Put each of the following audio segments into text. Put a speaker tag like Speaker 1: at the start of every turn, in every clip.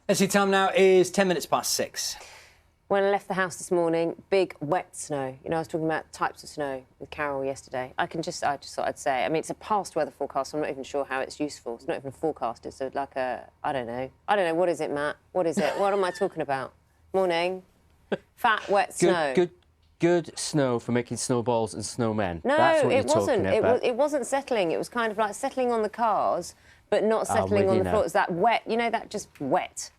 Speaker 1: Let's see, time now is 10 minutes past 6.
Speaker 2: When I left the house this morning, big wet snow. You know, I was talking about types of snow with Carol yesterday. I just thought I'd say. I mean, it's a past weather forecast, so I'm not even sure how it's useful. It's not even a forecast. It's like a, I don't know. What is it, Matt? What is it? What am I talking about? Morning. Fat, wet snow.
Speaker 3: Good snow for making snowballs and snowmen.
Speaker 2: No,
Speaker 3: That's what
Speaker 2: it
Speaker 3: you're
Speaker 2: wasn't.
Speaker 3: talking about.
Speaker 2: It wasn't settling. It was kind of like settling on the cars, but not settling on the floor. It's that wet, you know, that just wet.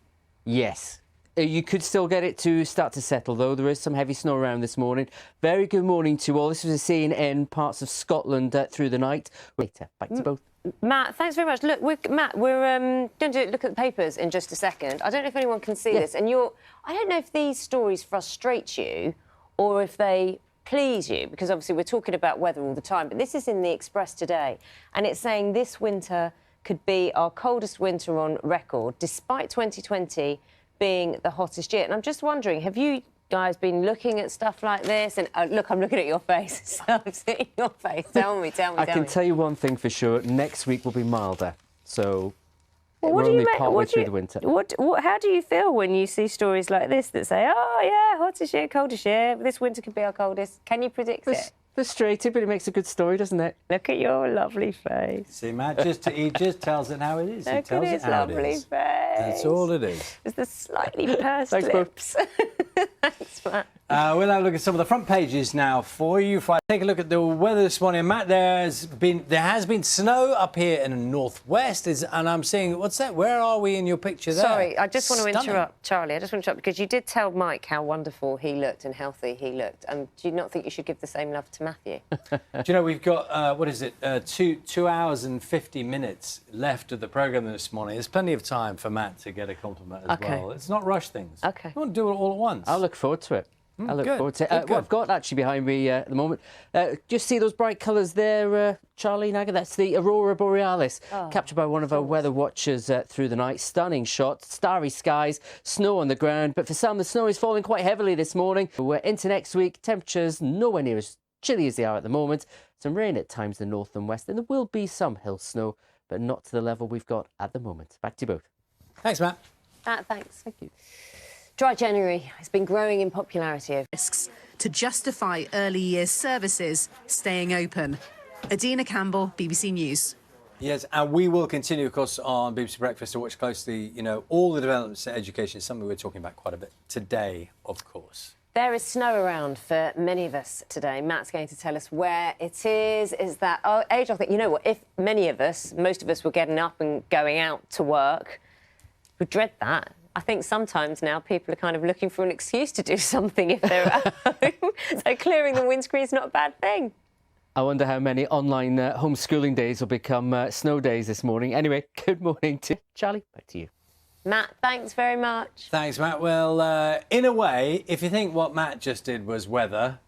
Speaker 3: Yes. You could still get it to start to settle, though. There is some heavy snow around this morning. Very good morning to you all. This was a scene in parts of Scotland through the night. Later, back to both.
Speaker 2: Matt, thanks very much. Look, we're going to look at the papers in just a second. I don't know if anyone can see this, and I don't know if these stories frustrate you or if they please you, because obviously we're talking about weather all the time, but this is in the Express today, and it's saying this winter could be our coldest winter on record, despite 2020 being the hottest year. And I'm just wondering, have you guys been looking at stuff like this? And look, I'm looking at your face. I'm seeing your face. Tell me.
Speaker 3: I can tell you one thing for sure. Next week will be milder. So
Speaker 2: well,
Speaker 3: we're only partway through the winter.
Speaker 2: How do you feel when you see stories like this that say, oh, yeah, hottest year, coldest year, this winter could be our coldest? Can you predict it?
Speaker 3: Frustrated, but it makes a good story, doesn't it?
Speaker 2: Look at your lovely face.
Speaker 1: See, Matt, he just tells it how it is.
Speaker 2: Look at his lovely face.
Speaker 1: That's all it is.
Speaker 2: It's the slightly pursed lips. Thanks, Matt.
Speaker 1: We'll have a look at some of the front pages now for you. Take a look at the weather this morning. Matt, there has been snow up here in the northwest, and I'm seeing, what's that? Where are we in your picture there?
Speaker 2: Sorry, I just want to interrupt, Charlie. I just want to interrupt because you did tell Mike how wonderful he looked and healthy he looked. And do you not think you should give the same love to Matthew?
Speaker 1: Do you know, we've got, 2 hours and 50 minutes left of the programme this morning. There's plenty of time for Matt to get a compliment as well. Let's not rush things.
Speaker 2: OK.
Speaker 1: We want to do it all at once.
Speaker 3: I'll look forward to it. I look forward to it.
Speaker 1: Good.
Speaker 3: What I've got actually behind me at the moment, just see those bright colours there, Charlie, Naga? That's the Aurora Borealis, captured by one of our weather watchers through the night. Stunning shot, starry skies, snow on the ground. But for some, the snow is falling quite heavily this morning. We're into next week. Temperatures nowhere near as chilly as they are at the moment. Some rain at times in the north and west, and there will be some hill snow, but not to the level we've got at the moment. Back to you both.
Speaker 1: Thanks, Matt.
Speaker 2: Thanks. Thank you. Dry January has been growing in popularity.
Speaker 4: Risks to justify early years services staying open. Adina Campbell, BBC News.
Speaker 1: Yes, and we will continue, of course, on BBC Breakfast to watch closely, you know, all the developments in education, something we're talking about quite a bit today, of course.
Speaker 2: There is snow around for many of us today. Matt's going to tell us where it is. Is that age-old thing? You know what? If most of us were getting up and going out to work, we dread that. I think sometimes now people are kind of looking for an excuse to do something if they're at home. So clearing the windscreen is not a bad thing.
Speaker 3: I wonder how many online homeschooling days will become snow days this morning. Anyway, good morning to Charlie. Back to you.
Speaker 2: Matt, thanks very much.
Speaker 1: Thanks, Matt. Well, in a way, if you think what Matt just did was weather,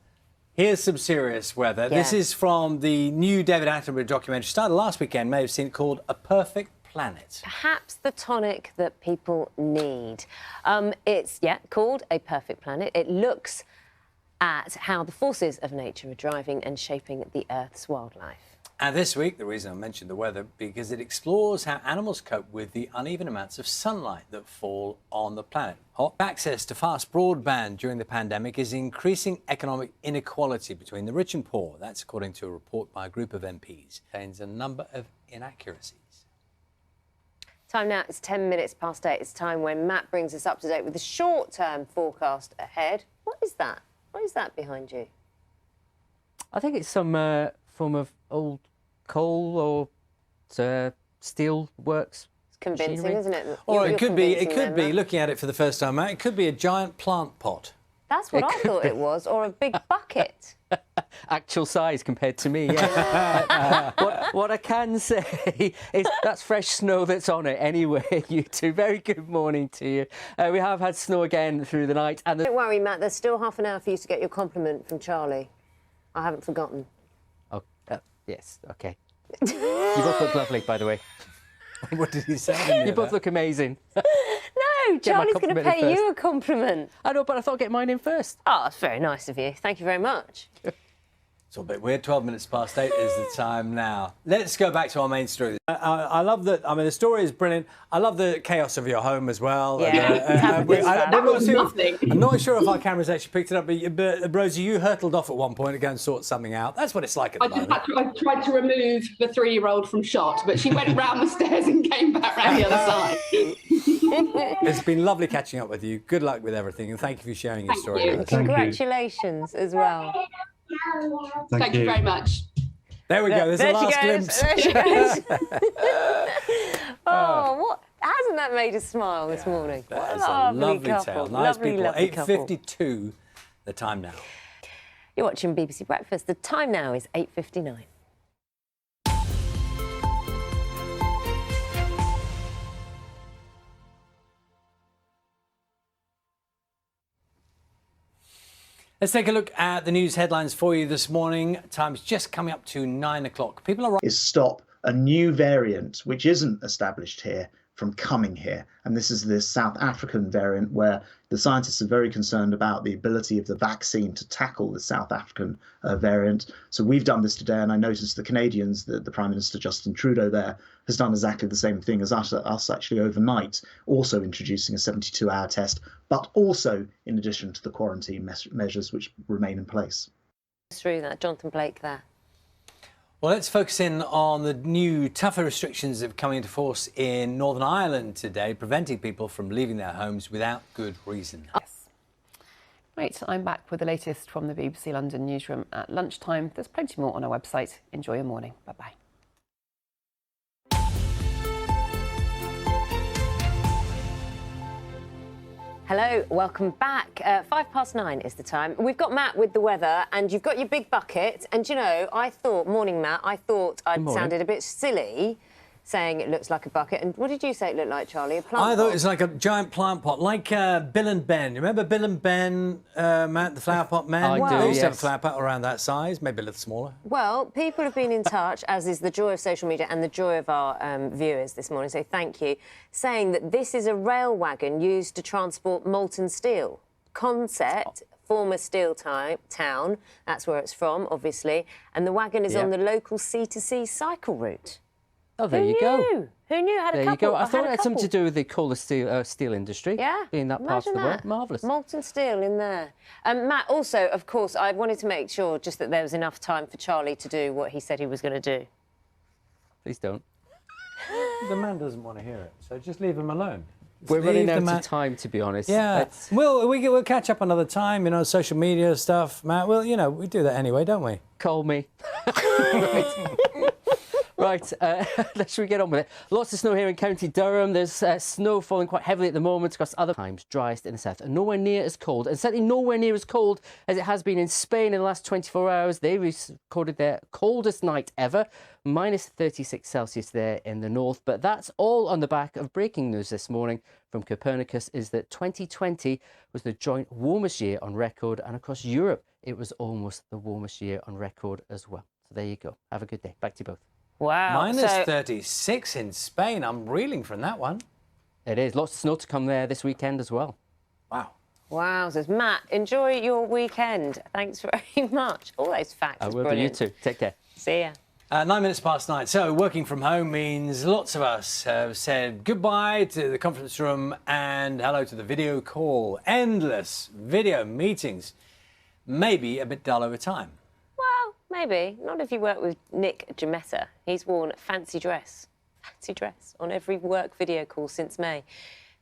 Speaker 1: here's some serious weather. Yeah. This is from the new David Attenborough documentary, started last weekend, may have seen it, called A Perfect Planet.
Speaker 2: Perhaps the tonic that people need. It's called A Perfect Planet. It looks at how the forces of nature are driving and shaping the Earth's wildlife.
Speaker 1: And this week, the reason I mentioned the weather, because it explores how animals cope with the uneven amounts of sunlight that fall on the planet. Access to fast broadband during the pandemic is increasing economic inequality between the rich and poor. That's according to a report by a group of MPs. It contains a number of inaccuracies.
Speaker 2: Time now, it's 10 minutes past 8. It's time when Matt brings us up to date with the short-term forecast ahead. What is that? What is that behind you?
Speaker 3: I think it's some form of old coal or steel works.
Speaker 2: It's convincing,
Speaker 3: machinery.
Speaker 2: Isn't it?
Speaker 1: Or it could be, looking at it for the first time, Matt, it could be a giant plant pot.
Speaker 2: That's what I thought it was, or a big bucket.
Speaker 3: Actual size compared to me, yeah. What I can say is that's fresh snow that's on it anyway, you two. Very good morning to you. We have had snow again through the night. And
Speaker 2: Don't worry, Matt, there's still half an hour for you to get your compliment from Charlie. I haven't forgotten.
Speaker 3: Oh, yes, OK. You both look lovely, by the way.
Speaker 1: What did he say?
Speaker 3: You both look amazing.
Speaker 2: No, Charlie's going to pay you a compliment.
Speaker 3: I know, but I thought I'd get mine in first.
Speaker 2: Oh, that's very nice of you. Thank you very much.
Speaker 1: It's all a bit weird. 12 minutes past 8 is the time now. Let's go back to our main story. I love that. I mean, the story is brilliant. I love the chaos of your home as well.
Speaker 2: Yeah.
Speaker 1: I'm not sure if our cameras actually picked it up, but Rosie, you hurtled off at one point to go and sort something out. That's what it's like at the moment.
Speaker 5: I tried to remove the 3-year-old from shot, but she went round the stairs and came back round the other side.
Speaker 1: It's been lovely catching up with you. Good luck with everything, and thank you for sharing your story
Speaker 5: you.
Speaker 1: with us.
Speaker 2: Congratulations as well.
Speaker 5: Thank you very much.
Speaker 1: There we go. There's a last glimpse.
Speaker 2: There she goes. Oh, what? Hasn't that made us smile this morning?
Speaker 1: That is
Speaker 2: What
Speaker 1: a lovely
Speaker 2: couple.
Speaker 1: tale. Nice people.
Speaker 2: Lovely couple.
Speaker 1: 8:52, the time now.
Speaker 2: You're watching BBC Breakfast. The time now is 8:59.
Speaker 1: Let's take a look at the news headlines for you this morning. Time's just coming up to 9 o'clock. People are
Speaker 6: is stop a new variant, which isn't established here, from coming here. And this is the South African variant, where the scientists are very concerned about the ability of the vaccine to tackle the South African variant. So we've done this today, and I noticed the Canadians, the Prime Minister Justin Trudeau there, has done exactly the same thing as us actually overnight, also introducing a 72-hour test, but also in addition to the quarantine measures which remain in place.
Speaker 2: Through that, Jonathan Blake there.
Speaker 1: Well, let's focus in on the new tougher restrictions that have come into force in Northern Ireland today, preventing people from leaving their homes without good reason.
Speaker 7: Yes. Right, I'm back with the latest from the BBC London newsroom at lunchtime. There's plenty more on our website. Enjoy your morning. Bye-bye.
Speaker 2: Hello, welcome back. 9:05 is the time. We've got Matt with the weather, and you've got your big bucket. And, you know, morning, Matt, I thought I'd sounded a bit silly saying it looks like a bucket. And what did you say it looked like, Charlie? A plant pot?
Speaker 1: I thought it was like a giant plant pot, like Bill and Ben. You remember Bill and Ben, Matt, the flower pot men?
Speaker 3: I do,
Speaker 1: They used to have a
Speaker 3: yes.
Speaker 1: flower pot around that size, maybe a little smaller.
Speaker 2: Well, people have been in touch, as is the joy of social media and the joy of our viewers this morning, so thank you, saying that this is a rail wagon used to transport molten steel. Concept, former steel town, that's where it's from, obviously, and the wagon is on the local C2C cycle route.
Speaker 3: Oh, there
Speaker 2: Who
Speaker 3: you go.
Speaker 2: knew? Who knew? Had a
Speaker 3: There you
Speaker 2: couple.
Speaker 3: go. I thought
Speaker 2: had
Speaker 3: it
Speaker 2: a
Speaker 3: had something to
Speaker 2: couple.
Speaker 3: do with the coal steel industry.
Speaker 2: Yeah.
Speaker 3: Being that part of the world. Marvellous.
Speaker 2: Molten steel in there. Matt, also, of course, I wanted to make sure just that there was enough time for Charlie to do what he said he was going to do.
Speaker 3: Please don't.
Speaker 1: The man doesn't want to hear it, so just leave him alone. Just
Speaker 3: We're running
Speaker 1: leave
Speaker 3: out
Speaker 1: the man-
Speaker 3: of time, to be honest.
Speaker 1: Yeah,
Speaker 3: Let's-
Speaker 1: we'll catch up another time, you know, social media stuff, Matt. Well, you know, we do that anyway, don't we?
Speaker 3: Call me. Right, should we get on with it? Lots of snow here in County Durham. There's snow falling quite heavily at the moment across other times, driest in the south, and nowhere near as cold, and certainly nowhere near as cold as it has been in Spain in the last 24 hours. They recorded their coldest night ever, minus 36 Celsius there in the north. But that's all on the back of breaking news this morning from Copernicus, is that 2020 was the joint warmest year on record, and across Europe, it was almost the warmest year on record as well. So there you go. Have a good day. Back to you both.
Speaker 2: Wow.
Speaker 1: Minus
Speaker 2: so,
Speaker 1: 36 in Spain. I'm reeling from that one.
Speaker 3: It is. Lots of snow to come there this weekend as well.
Speaker 1: Wow.
Speaker 2: Wowzers. Matt, enjoy your weekend. Thanks very much. All those facts.
Speaker 3: I
Speaker 2: is
Speaker 3: will do. You
Speaker 2: brilliant.
Speaker 3: too. Take care.
Speaker 2: See ya.
Speaker 1: 9 minutes past 9. So working from home means lots of us have said goodbye to the conference room and hello to the video call. Endless video meetings. Maybe a bit dull over time.
Speaker 2: Well, maybe. Not if you work with Nick Gemetta. He's worn fancy dress on every work video call since May.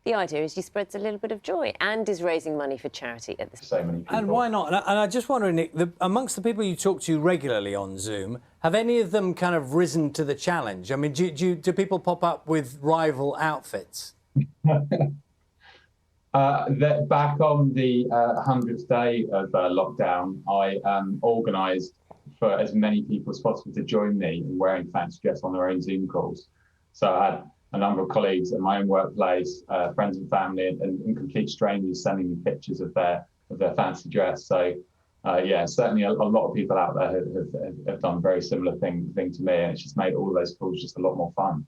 Speaker 2: The idea is he spreads a little bit of joy and is raising money for charity at the same time.
Speaker 8: So many people.
Speaker 1: And why not? And I just wonder, Nick, amongst the people you talk to regularly on Zoom, have any of them kind of risen to the challenge? I mean, do people pop up with rival outfits?
Speaker 8: Back on the 100th day of lockdown, I organised for as many people as possible to join me in wearing fancy dress on their own Zoom calls. So I had a number of colleagues at my own workplace, friends and family, and complete strangers sending me pictures of their fancy dress. So yeah, certainly a lot of people out there have done a very similar thing to me, and it's just made all of those calls just a lot more fun.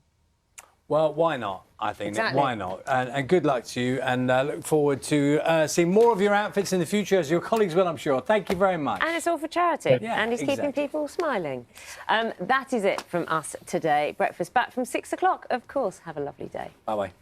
Speaker 1: Well, why not? I think.
Speaker 2: Exactly.
Speaker 1: Why not? And good luck to you, and look forward to seeing more of your outfits in the future, as your colleagues will, I'm sure. Thank you very much.
Speaker 2: And it's all for charity.
Speaker 1: Yeah,
Speaker 2: and he's keeping
Speaker 1: exactly.
Speaker 2: people smiling. That is it from us today. Breakfast back from 6 o'clock. Of course, have a lovely day.
Speaker 1: Bye-bye.